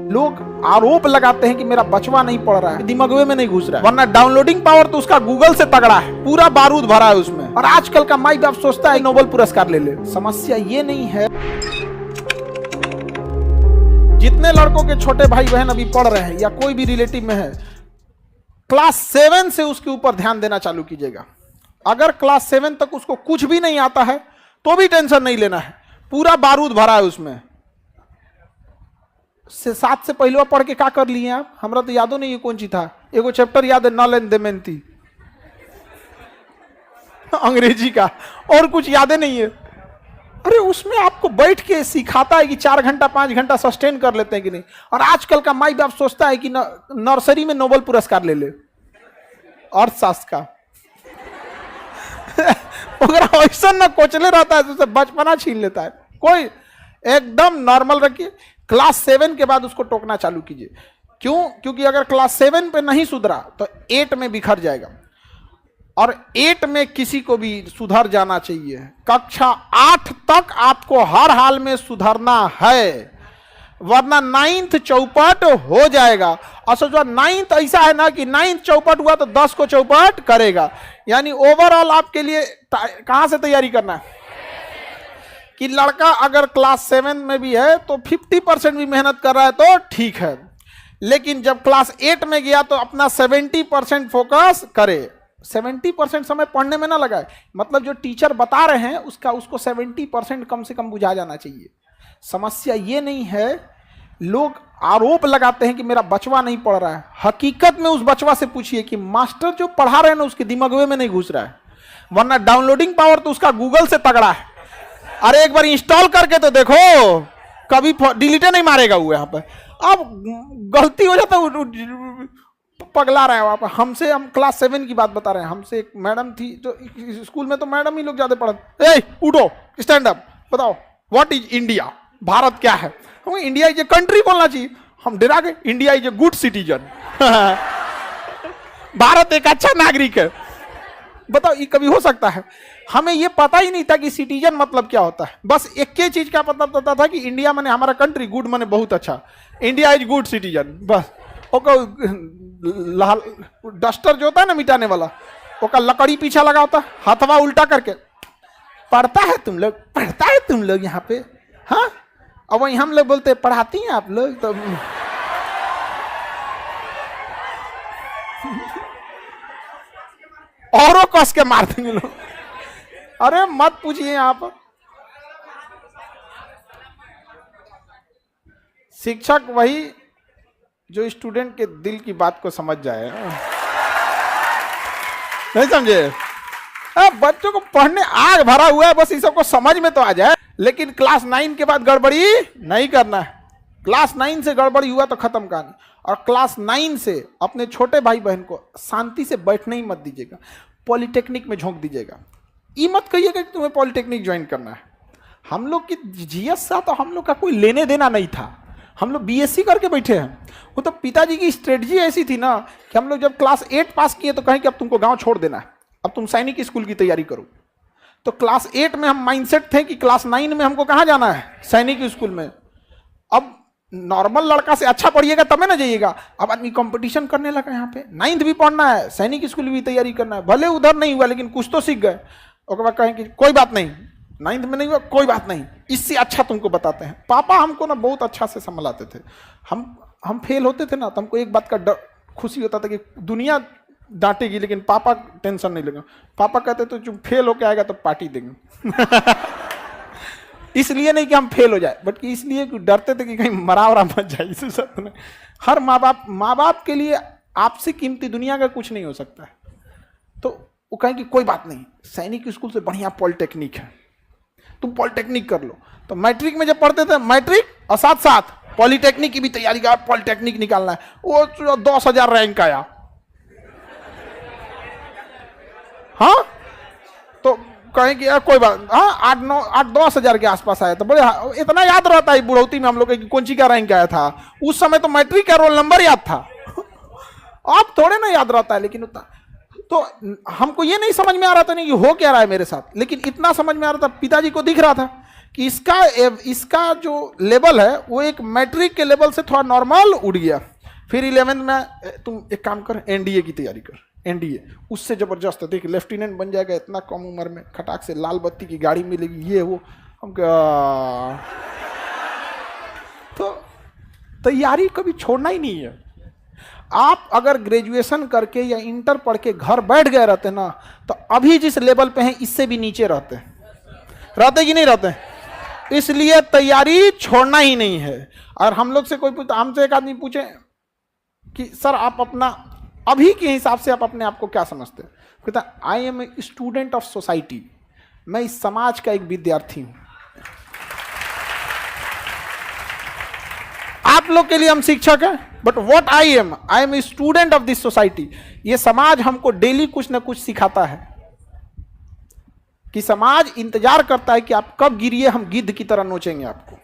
लोग आरोप लगाते हैं कि मेरा बचवा नहीं पढ़ रहा है, दिमागवे में नहीं घुस रहा है, वरना डाउनलोडिंग पावर तो उसका गूगल से तगड़ा है, पूरा बारूद भरा है उसमें। और आजकल का माई बाप सोचता है नोबेल पुरस्कार ले ले। समस्या ये नहीं है, जितने लड़कों के छोटे भाई बहन अभी पढ़ रहे हैं या कोई भी रिलेटिव में है, क्लास 7 से उसके ऊपर ध्यान देना चालू कीजिएगा। अगर क्लास 7 तक उसको कुछ भी नहीं आता है तो भी टेंशन नहीं लेना है, पूरा बारूद भरा है उसमें। 7 से पहले पढ़ के क्या कर लिए आप? हमरा तो यादो नहीं है कौन सी था, एगो चैप्टर याद है, नल एंड दमयंती अंग्रेजी का, और कुछ याद नहीं है। अरे उसमें आपको बैठ के सिखाता है कि 4 घंटा 5 घंटा सस्टेन कर लेते हैं कि नहीं। और आजकल का माई बाप सोचता है कि नर्सरी में नोबेल पुरस्कार ले ले अर्थशास्त्र का अगर ऐसा ना कोचले रहता है तो बचपना छीन लेता है। कोई एकदम नॉर्मल रखिए, क्लास 7 के बाद उसको टोकना चालू कीजिए। क्यों? क्योंकि अगर क्लास 7 पे नहीं सुधरा तो 8 में बिखर जाएगा, और 8 में किसी को भी सुधर जाना चाहिए। कक्षा 8 तक आपको हर हाल में सुधरना है, वरना 9th चौपट हो जाएगा। और सोचो 9th ऐसा है ना कि 9th चौपट हुआ तो 10 को चौपट करेगा। यानी ओवरऑल आपके लिए कहां से तैयारी करना है कि लड़का अगर क्लास 7 में भी है तो 50% भी मेहनत कर रहा है तो ठीक है, लेकिन जब क्लास 8 में गया तो अपना 70% फोकस करे। 70% समय पढ़ने में ना लगाए, मतलब जो टीचर बता रहे हैं उसको 70% कम से कम बुझा जाना चाहिए। समस्या ये नहीं है, लोग आरोप लगाते हैं कि मेरा बचवा नहीं पढ़ रहा है। हकीकत में उस बचवा से पूछिए कि मास्टर जो पढ़ा रहे हैं ना उसके दिमागवे में नहीं घुस रहा है, वरना डाउनलोडिंग पावर तो उसका गूगल से तगड़ा है। अरे एक बार इंस्टॉल करके तो देखो, कभी डिलीटे नहीं मारेगा वो। यहाँ पर अब गलती हो जाता है, पगला रहा है वहाँ पर। हमसे, हम क्लास 7 की बात बता रहे हैं, हमसे एक मैडम थी जो स्कूल में तो मैडम ही लोग ज्यादा पढ़ते, ए उठो स्टैंड अप, बताओ व्हाट इज इंडिया, भारत क्या है। हम इंडिया इज ए कंट्री बोलना चाहिए, हम डरा गए। India is a good citizen Bharat एक अच्छा नागरिक है। बताओ ये कभी हो सकता है? हमें ये पता ही नहीं था कि सिटीजन मतलब क्या होता है। बस एक ही चीज का पता था कि इंडिया माने हमारा कंट्री, गुड माने बहुत अच्छा, इंडिया इज गुड सिटीजन। बस ओका लाल डस्टर जो होता है ना मिटाने वाला, ओका लकड़ी पीछा लगा होता, हाथवा उल्टा करके पढ़ता है तुम लोग, पढ़ता है तुम लोग यहाँ पे, हाँ। अब वही हम लोग बोलते पढ़ाती हैं आप लोग, तो औरों कस के मार देंगे लोग। अरे मत पूछिए आप, शिक्षक वही जो स्टूडेंट के दिल की बात को समझ जाए। नहीं समझे? बच्चों को पढ़ने आग भरा हुआ है, बस इस सबको समझ में तो आ जाए। लेकिन क्लास 9 के बाद गड़बड़ी नहीं करना है। क्लास 9 से गड़बड़ी हुआ तो खत्म कहानी। और क्लास 9 से अपने छोटे भाई बहन को शांति से बैठने ही मत दीजिएगा, पॉलिटेक्निक में झोंक दीजिएगा। ये मत कहिएगा कि तुम्हें पॉलिटेक्निक ज्वाइन करना है। हम लोग की जीएस सा तो हम लोग का कोई लेने देना नहीं था, हम लोग बीएससी करके बैठे हैं। वो तो पिताजी की स्ट्रेटजी ऐसी थी ना कि हम लोग जब क्लास 8 पास किए तो कहें कि अब तुमको गांव छोड़ देना है, अब तुम सैनिक स्कूल की तैयारी करो। तो क्लास 8 में हम माइंडसेट थे कि क्लास 9 में हमको कहाँ जाना है, सैनिक स्कूल में। अब नॉर्मल लड़का से अच्छा पढ़िएगा तब ना जाइएगा। अब आदमी कंपटीशन करने लगा, यहाँ पे 9th भी पढ़ना है, सैनिक स्कूल भी तैयारी करना है। भले उधर नहीं हुआ लेकिन कुछ तो सीख गए। उसके बाद कहें कि कोई बात नहीं, 9th में नहीं हुआ कोई बात नहीं, इससे अच्छा तुमको बताते हैं। पापा हमको ना बहुत अच्छा से संभलाते थे। हम फेल होते थे ना तो हमको एक बात का डर खुशी होता था कि दुनिया डांटेगी लेकिन पापा टेंशन नहीं लेगा। पापा कहते तो जो फेल होके आएगा तो पार्टी देंगे इसलिए नहीं कि हम फेल हो जाए, बट इसलिए कि डरते थे कि कहीं मरा मत जाए। इसे सब नहीं। हर माँ बाप के लिए आपसे कीमती दुनिया का कुछ नहीं हो सकता है। तो वो कहें कि कोई बात नहीं, सैनिक स्कूल से बढ़िया पॉलिटेक्निक है, तुम पॉलिटेक्निक कर लो। तो मैट्रिक में जब पढ़ते थे, मैट्रिक और साथ साथ पॉलिटेक्निक की भी तैयारी कर, पॉलिटेक्निक निकालना है। वो 10,000 रैंक आया, हाँ तो कहें कि कोई बात, हाँ 8-10,000 के आसपास आया। तो बड़े इतना याद रहता है बुढ़ौती में हम लोग कौन सी का रैंक आया था। उस समय तो मैट्रिक का रोल नंबर याद था अब थोड़े ना याद रहता है। लेकिन उतना तो हमको ये नहीं समझ में आ रहा था नहीं कि हो क्या रहा है मेरे साथ, लेकिन इतना समझ में आ रहा था, पिताजी को दिख रहा था कि इसका जो लेवल है वो एक मैट्रिक के लेवल से थोड़ा नॉर्मल उड़ गया। फिर 11th में तुम एक काम कर, एनडीए की तैयारी कर, एनडीए उससे जबरदस्त है, देख लेफ्टिनेंट बन जाएगा इतना कम उम्र में, खटाक से लाल बत्ती की गाड़ी मिलेगी, ये वो। हम तो तैयारी कभी छोड़ना ही नहीं है। आप अगर ग्रेजुएशन करके या इंटर पढ़ के घर बैठ गए रहते ना, तो अभी जिस लेवल पे हैं इससे भी नीचे रहते कि नहीं रहते। इसलिए तैयारी छोड़ना ही नहीं है। और हम लोग से कोई पूछता, हमसे एक आदमी पूछे कि सर आप अपना अभी के हिसाब से आप अपने आप को क्या समझते हैं, कहता I am a student of society, मैं इस समाज का एक विद्यार्थी हूं। आप लोग के लिए हम शिक्षक हैं, but what I am a student of this society. ये समाज हमको डेली कुछ ना कुछ सिखाता है, कि समाज इंतजार करता है कि आप कब गिरिए, हम गिद्ध की तरह नोचेंगे आपको।